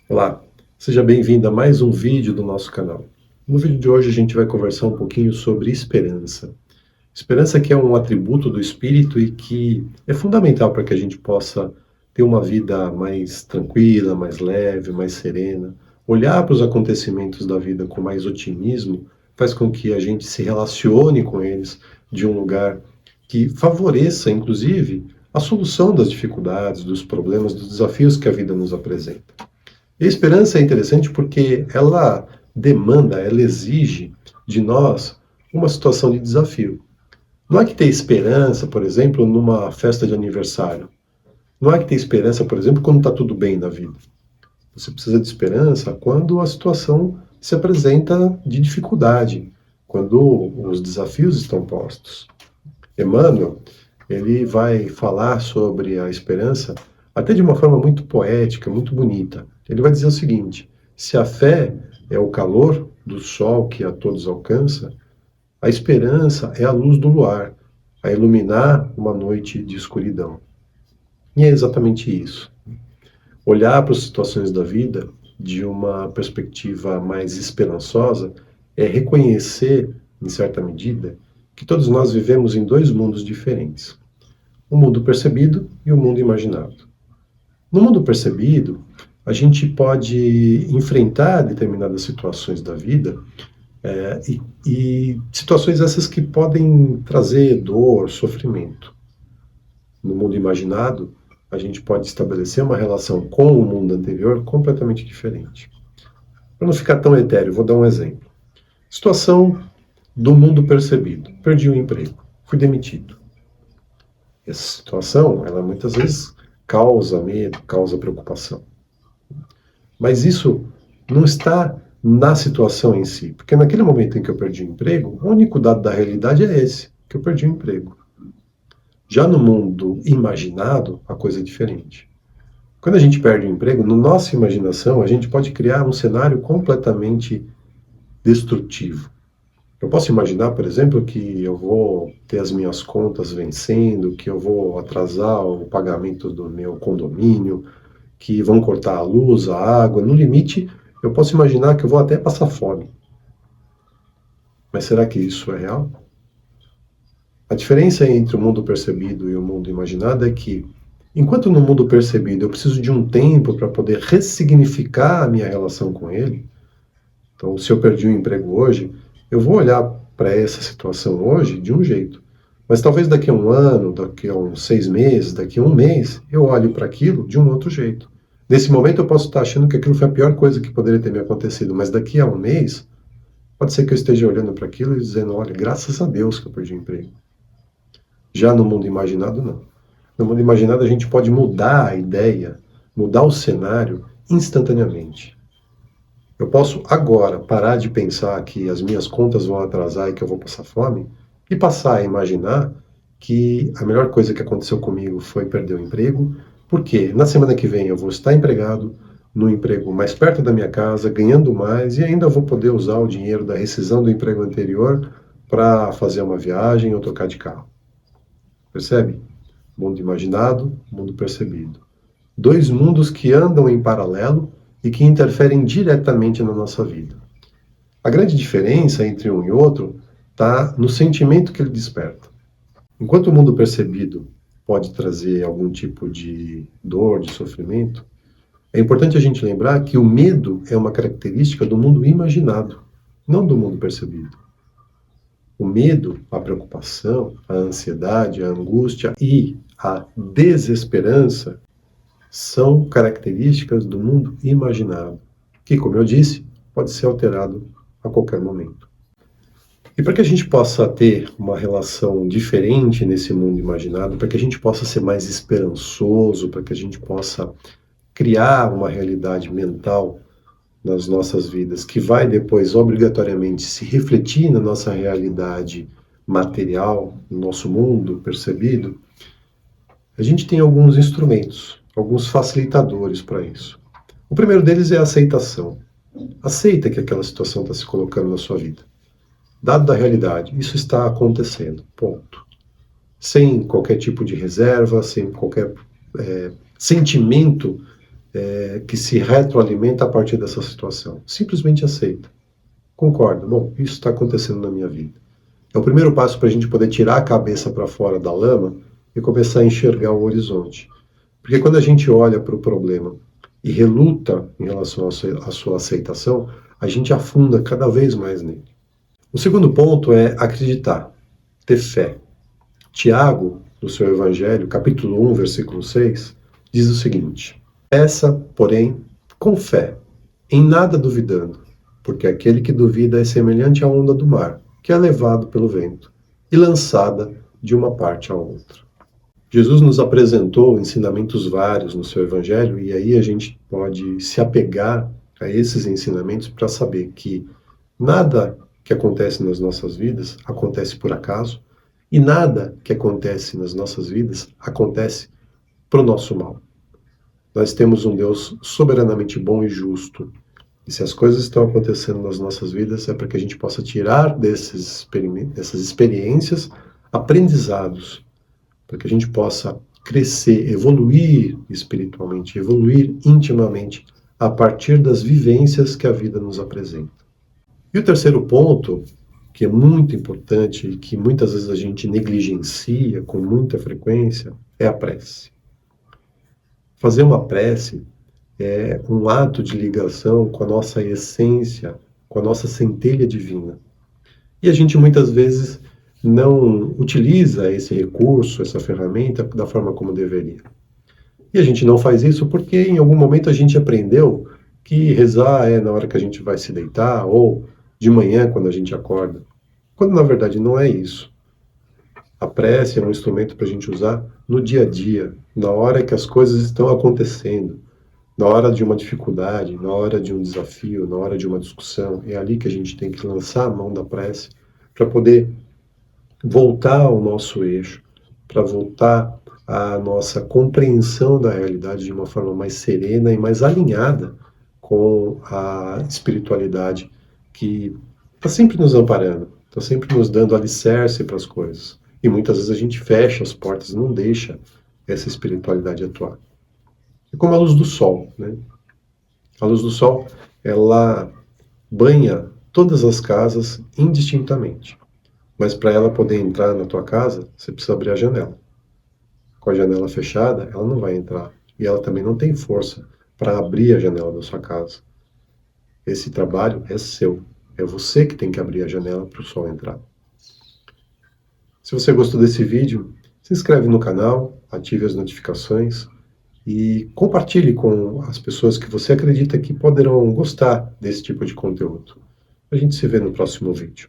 Olá, seja bem-vindo a mais um vídeo do nosso canal. No vídeo de hoje a gente vai conversar um pouquinho sobre esperança. Esperança que é um atributo do espírito e que é fundamental para que a gente possa ter uma vida mais tranquila, mais leve, mais serena. Olhar para os acontecimentos da vida com mais otimismo faz com que a gente se relacione com eles de um lugar que favoreça, inclusive, a solução das dificuldades, dos problemas, dos desafios que a vida nos apresenta. E a esperança é interessante porque ela exige de nós uma situação de desafio. Não é que ter esperança, por exemplo, numa festa de aniversário. Não é que ter esperança, por exemplo, quando está tudo bem na vida. Você precisa de esperança quando a situação se apresenta de dificuldade, quando os desafios estão postos. Emmanuel, ele vai falar sobre a esperança até de uma forma muito poética, muito bonita. Ele vai dizer o seguinte: se a fé é o calor do sol que a todos alcança, a esperança é a luz do luar, a iluminar uma noite de escuridão. E é exatamente isso. Olhar para as situações da vida de uma perspectiva mais esperançosa é reconhecer, em certa medida, que todos nós vivemos em dois mundos diferentes: o mundo percebido e o mundo imaginado. No mundo percebido, a gente pode enfrentar determinadas situações da vida e situações essas que podem trazer dor, sofrimento. No mundo imaginado, a gente pode estabelecer uma relação com o mundo anterior completamente diferente. Para não ficar tão etéreo, vou dar um exemplo. Situação do mundo percebido. Perdi o emprego, fui demitido. Essa situação, ela muitas vezes causa medo, causa preocupação. Mas isso não está na situação em si, porque naquele momento em que eu perdi o emprego, o único dado da realidade é esse, que eu perdi o emprego. Já no mundo imaginado, a coisa é diferente. Quando a gente perde o emprego, na nossa imaginação, a gente pode criar um cenário completamente destrutivo. Eu posso imaginar, por exemplo, que eu vou ter as minhas contas vencendo, que eu vou atrasar o pagamento do meu condomínio, que vão cortar a luz, a água. No limite, eu posso imaginar que eu vou até passar fome. Mas será que isso é real? A diferença entre o mundo percebido e o mundo imaginado é que, enquanto no mundo percebido eu preciso de um tempo para poder ressignificar a minha relação com ele, então se eu perdi o emprego hoje, eu vou olhar para essa situação hoje de um jeito. Mas talvez daqui a um ano, daqui a uns 6 meses, daqui a um mês, eu olhe para aquilo de um outro jeito. Nesse momento eu posso estar achando que aquilo foi a pior coisa que poderia ter me acontecido, mas daqui a um mês, pode ser que eu esteja olhando para aquilo e dizendo: olha, graças a Deus que eu perdi o emprego. Já no mundo imaginado, não. No mundo imaginado a gente pode mudar a ideia, mudar o cenário instantaneamente. Eu posso agora parar de pensar que as minhas contas vão atrasar e que eu vou passar fome e passar a imaginar que a melhor coisa que aconteceu comigo foi perder o emprego, porque na semana que vem eu vou estar empregado, no emprego mais perto da minha casa, ganhando mais, e ainda vou poder usar o dinheiro da rescisão do emprego anterior para fazer uma viagem ou trocar de carro. Percebe? Mundo imaginado, mundo percebido. Dois mundos que andam em paralelo e que interferem diretamente na nossa vida. A grande diferença entre um e outro está no sentimento que ele desperta. Enquanto o mundo percebido pode trazer algum tipo de dor, de sofrimento, é importante a gente lembrar que o medo é uma característica do mundo imaginado, não do mundo percebido. O medo, a preocupação, a ansiedade, a angústia e a desesperança são características do mundo imaginado, que, como eu disse, pode ser alterado a qualquer momento. E para que a gente possa ter uma relação diferente nesse mundo imaginado, para que a gente possa ser mais esperançoso, para que a gente possa criar uma realidade mental nas nossas vidas, que vai depois obrigatoriamente se refletir na nossa realidade material, no nosso mundo percebido, a gente tem alguns instrumentos, alguns facilitadores para isso. O primeiro deles é a aceitação. Aceita que aquela situação está se colocando na sua vida. Dado da realidade, isso está acontecendo, ponto. Sem qualquer tipo de reserva, sem qualquer sentimento que se retroalimenta a partir dessa situação. Simplesmente aceita. Concorda? Bom, isso está acontecendo na minha vida. É o primeiro passo para a gente poder tirar a cabeça para fora da lama e começar a enxergar o horizonte. Porque quando a gente olha para o problema e reluta em relação à sua aceitação, a gente afunda cada vez mais nele. O segundo ponto é acreditar, ter fé. Tiago, no seu Evangelho, capítulo 1, versículo 6, diz o seguinte: peça, porém, com fé, em nada duvidando, porque aquele que duvida é semelhante à onda do mar, que é levado pelo vento e lançada de uma parte a outra. Jesus nos apresentou ensinamentos vários no seu Evangelho, e aí a gente pode se apegar a esses ensinamentos para saber que nada que acontece nas nossas vidas acontece por acaso, e nada que acontece nas nossas vidas acontece para o nosso mal. Nós temos um Deus soberanamente bom e justo. E se as coisas estão acontecendo nas nossas vidas, é para que a gente possa tirar dessas experiências aprendizados, para que a gente possa crescer, evoluir espiritualmente, evoluir intimamente, a partir das vivências que a vida nos apresenta. E o terceiro ponto, que é muito importante e que muitas vezes a gente negligencia com muita frequência, é a prece. Fazer uma prece é um ato de ligação com a nossa essência, com a nossa centelha divina. E a gente muitas vezes não utiliza esse recurso, essa ferramenta, da forma como deveria. E a gente não faz isso porque em algum momento a gente aprendeu que rezar é na hora que a gente vai se deitar ou de manhã quando a gente acorda. Quando na verdade não é isso. A prece é um instrumento para a gente usar no dia a dia, na hora que as coisas estão acontecendo, na hora de uma dificuldade, na hora de um desafio, na hora de uma discussão. É ali que a gente tem que lançar a mão da prece para poder voltar ao nosso eixo, para voltar à nossa compreensão da realidade de uma forma mais serena e mais alinhada com a espiritualidade que está sempre nos amparando, está sempre nos dando alicerce para as coisas. E muitas vezes a gente fecha as portas e não deixa essa espiritualidade atuar. É como a luz do sol, né? A luz do sol, ela banha todas as casas indistintamente. Mas para ela poder entrar na tua casa, você precisa abrir a janela. Com a janela fechada, ela não vai entrar. E ela também não tem força para abrir a janela da sua casa. Esse trabalho é seu. É você que tem que abrir a janela para o sol entrar. Se você gostou desse vídeo, se inscreve no canal, ative as notificações e compartilhe com as pessoas que você acredita que poderão gostar desse tipo de conteúdo. A gente se vê no próximo vídeo.